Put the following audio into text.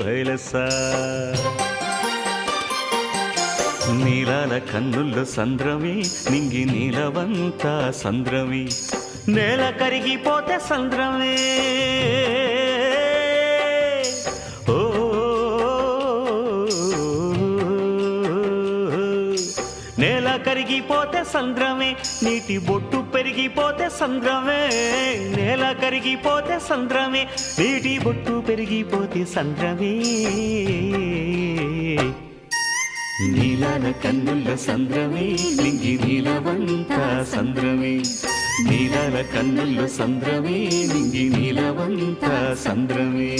హైలసా నీలాల కన్నుల్లో సంద్రమి నింగి నీలవంత సంద్రమి నేల కరిగిపోతే సంద్రమే ఓ నేల కరిగిపోతే సంద్రమే నీటి బొట్టు పెరిగిపోతే సంద్రమే నేల కరిగిపోతే సంద్రమే నీటి బొట్టు పెరిగిపోతే సంద్రమే నీలాల కన్నుల సంద్రమే నింగి నీలవంత సంద్రమే నీలాల కన్నుల సంద్రమే నింగి నీలవంత సంద్రమే